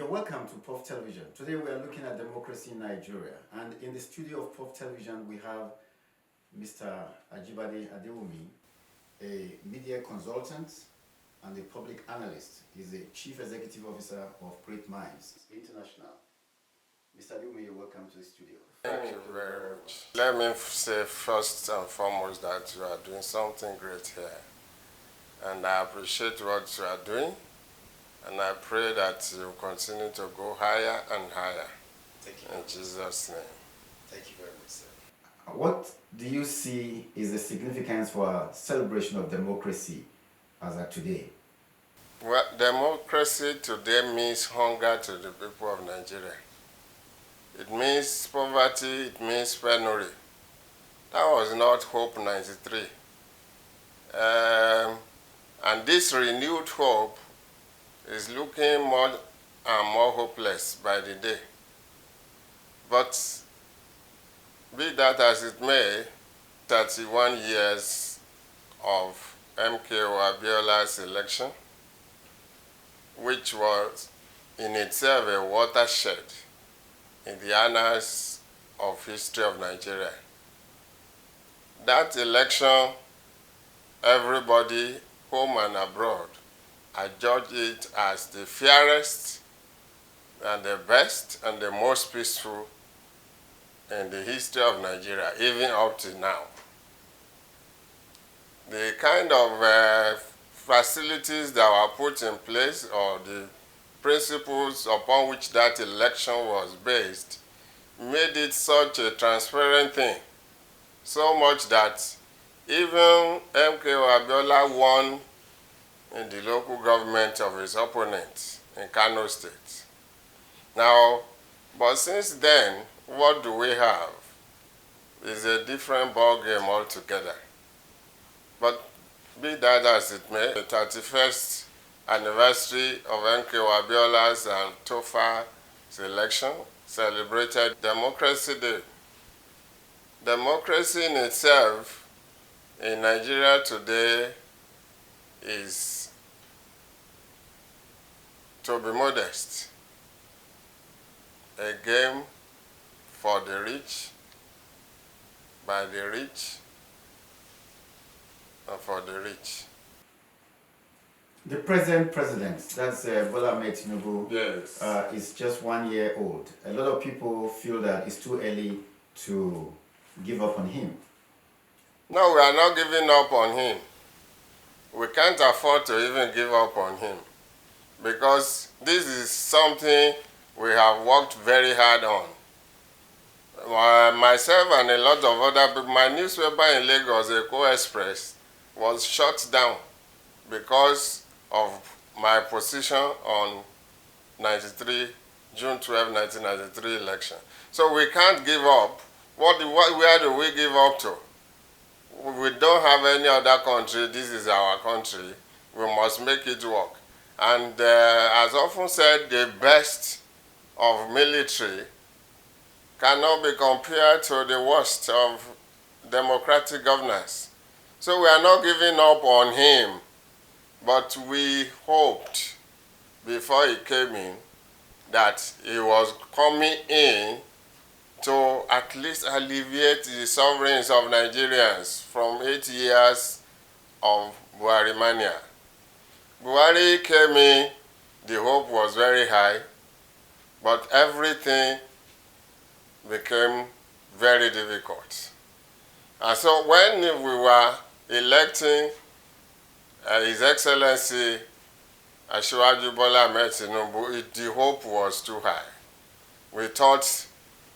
You're welcome to Puff Television. Today we are looking at democracy in Nigeria. And in the studio of Puff Television, we have Mr. Ajibade Adewumi, a media consultant and a public analyst. He's the Chief Executive Officer of Great Minds International. Mr. Adewumi, you're welcome to the studio. Thank you very much. Let me say first and foremost that you are doing something great here. And I appreciate what you are doing. And I pray that you continue to go higher and higher. Thank you. In Jesus' name. Thank you very much, sir. What do you see is the significance for a celebration of democracy as of today? Well, democracy today means hunger to the people of Nigeria. It means poverty, it means penury. That was not Hope 93. And this renewed hope is looking more and more hopeless by the day. But be that as it may, 31 years of MKO Abiola's election, which was in itself a watershed in the annals of history of Nigeria. That election, everybody, home and abroad, I judge it as the fairest and the best and the most peaceful in the history of Nigeria, even up to now. The kind of facilities that were put in place, or the principles upon which that election was based, made it such a transparent thing, so much that even MKO Abiola won in the local government of his opponent in Kano State. Now, but since then, what do we have? It's a different ball game altogether. But be that as it may, the 31st anniversary of MKO Abiola's and Tofa's election celebrated Democracy Day. Democracy in itself in Nigeria today is, to be modest, a game for the rich, by the rich, and for the rich. The present president, that's Bola Ahmed Tinubu, Yes. is just 1 year old. A lot of people feel that it's too early to give up on him. No, we are not giving up on him. We can't afford to even give up on him, because this is something we have worked very hard on. Myself and a lot of other people, my newspaper in Lagos, Eko Express, was shut down because of my position on June 12, 1993 election. So we can't give up. Where do we give up to? We don't have any other country. This is our country. We must make it work. And as often said, the best of military cannot be compared to the worst of democratic governance. So we are not giving up on him, but we hoped before he came in that he was coming in to at least alleviate the sufferings of Nigerians from 8 years of Buhari mania. Buhari came in, the hope was very high, but everything became very difficult. And so when we were electing His Excellency Asiwaju Bola Ahmed Tinubu, the hope was too high. We thought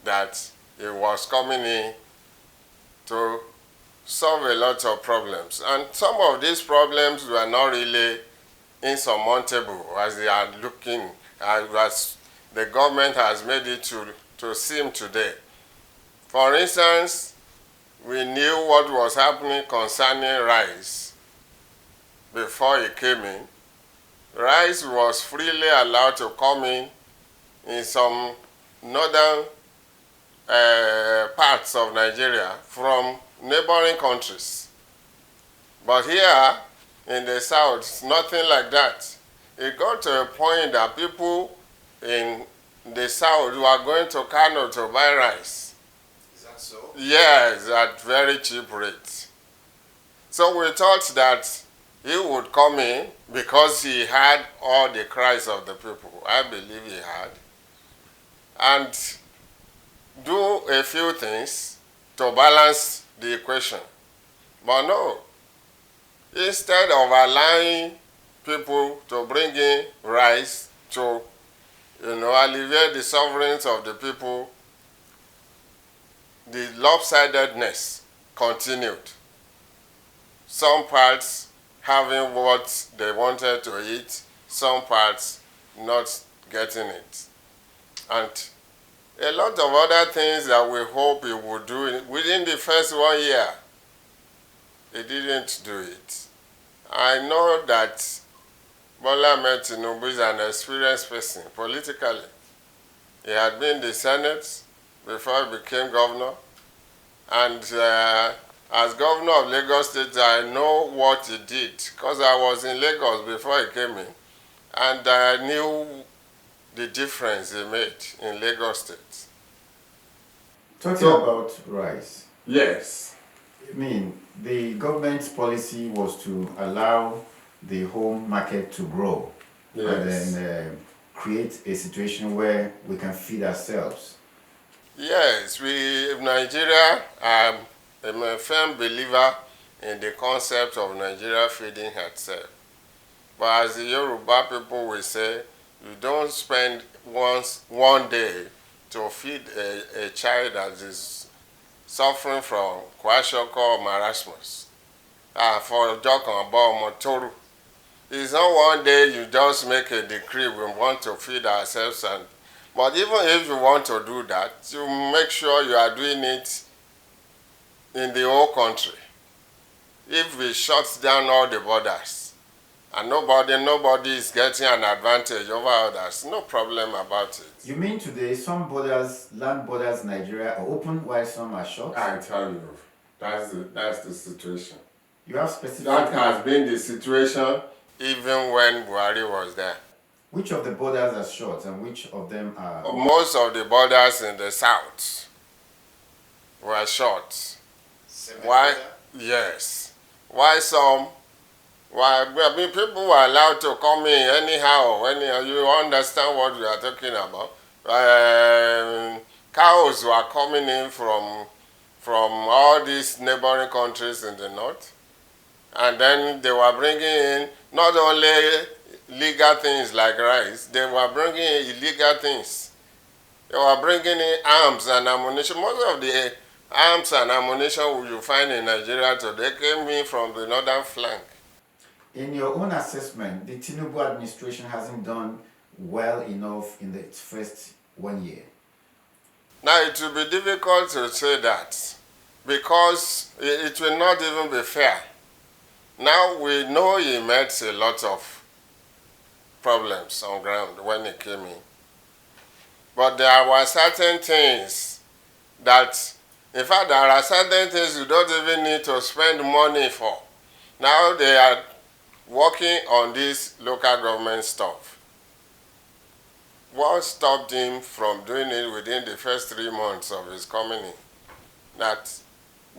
that he was coming in to solve a lot of problems. And some of these problems were not really insurmountable as they are looking, as the government has made it to seem today. For instance, we knew what was happening concerning rice before he came in. Rice was freely allowed to come in some northern parts of Nigeria from neighboring countries. But here in the south, it's nothing like that. It got to a point that people in the south who are going to Kano to buy rice. Is that so? Yes, at very cheap rates. So we thought that he would come in because he had all the cries of the people. I believe he had. And do a few things to balance the equation. But no, instead of allowing people to bring in rice to, alleviate the sufferings of the people, the lopsidedness continued. Some parts having what they wanted to eat, some parts not getting it. And a lot of other things that we hope he would do within the first 1 year, he didn't do it. I know that Bola Ahmed Tinubu is an experienced person politically. He had been in the Senate before he became governor. And as governor of Lagos State, I know what he did because I was in Lagos before he came in. And I knew the difference he made in Lagos State. Talking about rice. Yes. I mean, the government's policy was to allow the home market to grow. Yes. And then create a situation where we can feed ourselves. Yes, Nigeria, I'm a firm believer in the concept of Nigeria feeding herself. But as the Yoruba people will say, you don't spend one day to feed a child that is suffering from kwashiorkor or marasmus. For Jokan Motoru. It's not one day you just make a decree we want to feed ourselves. But even if you want to do that, you make sure you are doing it in the whole country. If we shut down all the borders and nobody is getting an advantage over others, no problem about it. You mean today some borders, land borders in Nigeria are open while some are shut? I tell you, that's the situation. You have specific... That has been the situation even when Buhari was there. Which of the borders are shut and which of them are... Most of the borders in the south were shut. Why? Yes. Why some? Why? I mean, people were allowed to come in anyhow. You understand what we are talking about? Cows were coming in from all these neighboring countries in the north. And then they were bringing in not only legal things like rice, they were bringing in illegal things. They were bringing in arms and ammunition. Most of the arms and ammunition you find in Nigeria today came in from the northern flank. In your own assessment, the Tinubu administration hasn't done well enough in its first 1 year? Now, it will be difficult to say that because it will not even be fair. Now, we know he met a lot of problems on ground when he came in. But there were certain things that, in fact, there are certain things you don't even need to spend money for. Now they are working on this local government stuff. What stopped him from doing it within the first 3 months of his coming in? That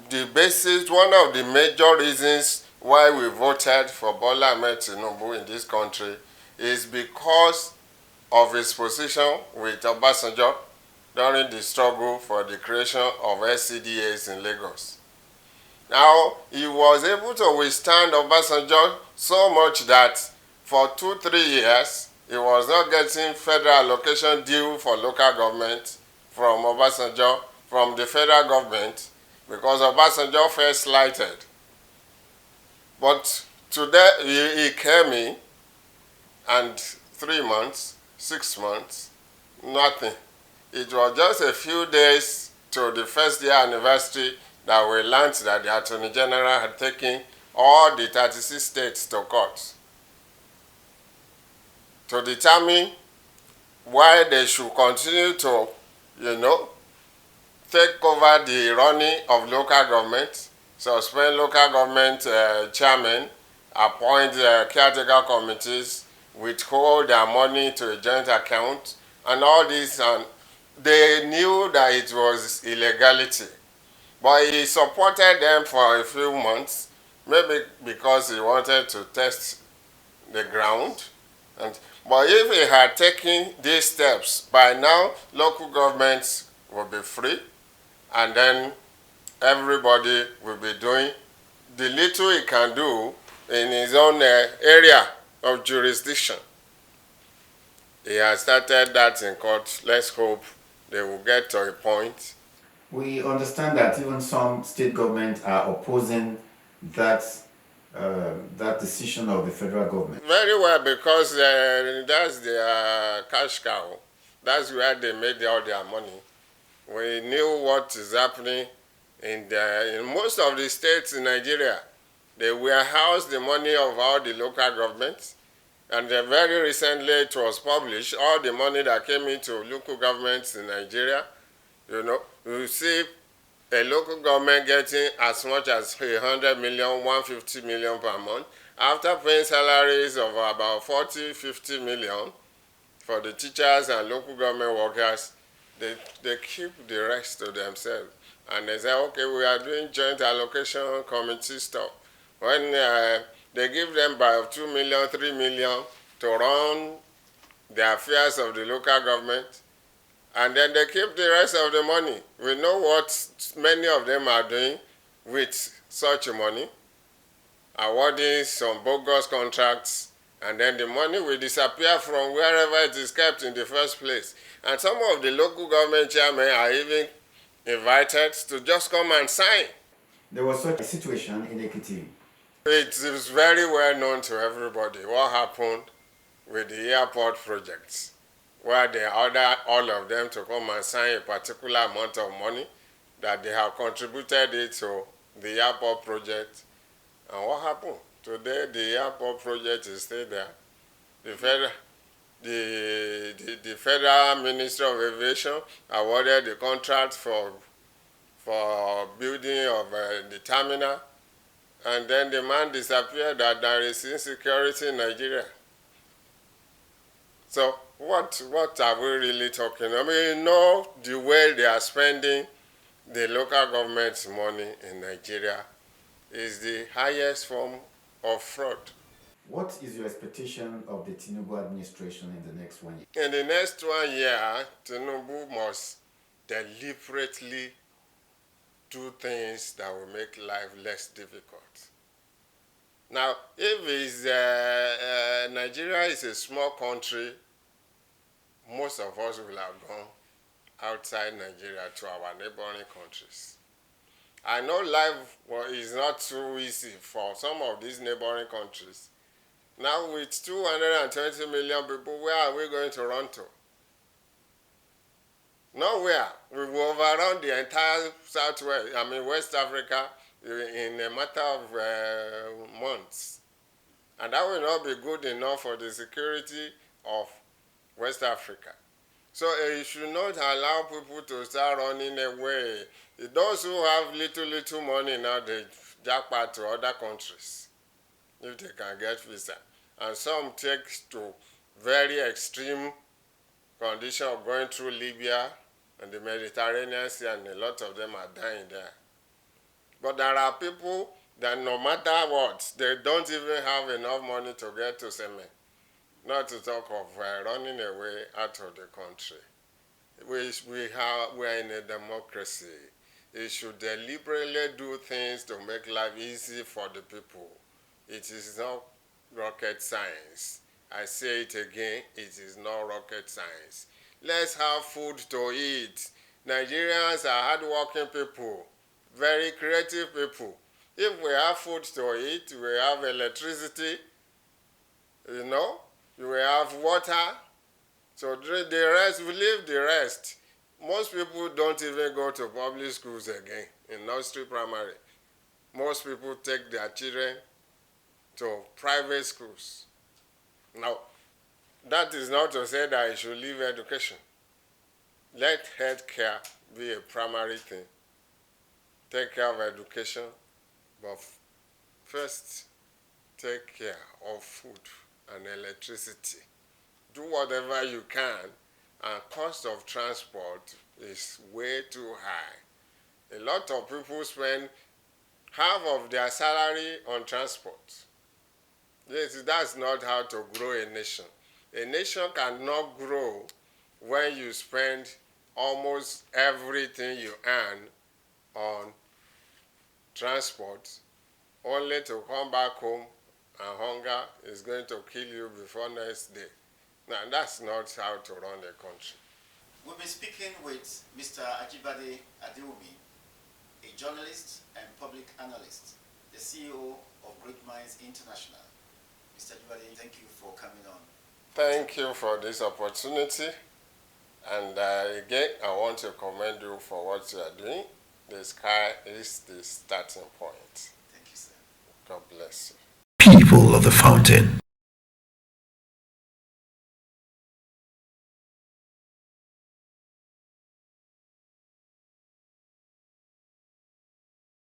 the basis, one of the major reasons why we voted for Bola Ahmed Tinubu in this country is because of his position with Obasanjo during the struggle for the creation of SCDAs in Lagos. Now, he was able to withstand Obasanjo so much that for 2-3 years, he was not getting federal allocation due for local government from Obasanjo, from the federal government, because Obasanjo felt slighted. But today, he came in, and 3 months, 6 months, nothing. It was just a few days to the first year anniversary that we learned that the Attorney General had taken all the 36 states to court to determine why they should continue to, take over the running of local government, suspend local government chairmen, appoint caretaker committees, withhold their money to a joint account, and all this, and they knew that it was illegality. But he supported them for a few months, maybe because he wanted to test the ground. But if he had taken these steps, by now local governments will be free, and then everybody will be doing the little he can do in his own area of jurisdiction. He has started that in court. Let's hope they will get to a point. We understand that even some state governments are opposing that that decision of the federal government. Very well, because that's their cash cow. That's where they made all their money. We knew what is happening in most of the states in Nigeria. They warehouse the money of all the local governments. And very recently it was published, all the money that came into local governments in Nigeria. You see a local government getting as much as 100 million, 150 million per month, after paying salaries of about 40, 50 million for the teachers and local government workers. They keep the rest to themselves. And they say, okay, we are doing joint allocation committee stuff. When they give them about 2 million, 3 million to run the affairs of the local government, and then they keep the rest of the money. We know what many of them are doing with such money, awarding some bogus contracts, and then the money will disappear from wherever it is kept in the first place. And some of the local government chairmen are even invited to just come and sign. There was such a situation in Ekiti. It is very well known to everybody what happened with the airport projects, where they ordered all of them to come and sign a particular amount of money that they have contributed it to the airport project. And what happened? Today the airport project is still there. The Federal Ministry of Aviation awarded the contract for building of the terminal, and then the man disappeared that there is insecurity in Nigeria. So what are we really talking? I mean, you know the way they are spending the local government's money in Nigeria is the highest form of fraud. What is your expectation of the Tinubu administration in the next 1 year? In the next 1 year, Tinubu must deliberately do things that will make life less difficult. Now, if Nigeria is a small country, most of us will have gone outside Nigeria to our neighboring countries. I know life is not too easy for some of these neighboring countries. Now, with 220 million people, where are we going to run to? Nowhere. We will overrun the entire West Africa in a matter of months. And that will not be good enough for the security of West Africa. So you should not allow people to start running away. Those who have little money now, they jackpot to other countries if they can get visa. And some take to very extreme condition of going through Libya and the Mediterranean Sea, and a lot of them are dying there. But there are people that no matter what, they don't even have enough money to get to Semen. Not to talk of running away out of the country. We are in a democracy. It should deliberately do things to make life easy for the people. It is not rocket science. I say it again, it is not rocket science. Let's have food to eat. Nigerians are hardworking people, very creative people. If we have food to eat, we have electricity, we have water. So the rest, we leave the rest. Most people don't even go to public schools again in nursery primary. Most people take their children to private schools. Now, that is not to say that you should leave education. Let healthcare be a primary thing. Take care of education, but first take care of food and electricity. Do whatever you can and cost of transport is way too high. A lot of people spend half of their salary on transport. Yes, that's not how to grow a nation. A nation cannot grow when you spend almost everything you earn on transport, only to come back home and hunger is going to kill you before next day. Now, that's not how to run a country. We've been speaking with Mr. Ajibade Adewumi, a journalist and public analyst, the CEO of Great Minds International. Mr. Ajibade, thank you for coming on. Thank you for this opportunity. And again, I want to commend you for what you are doing. The sky is the starting point. Thank you, sir. God bless you. People of the Fountain.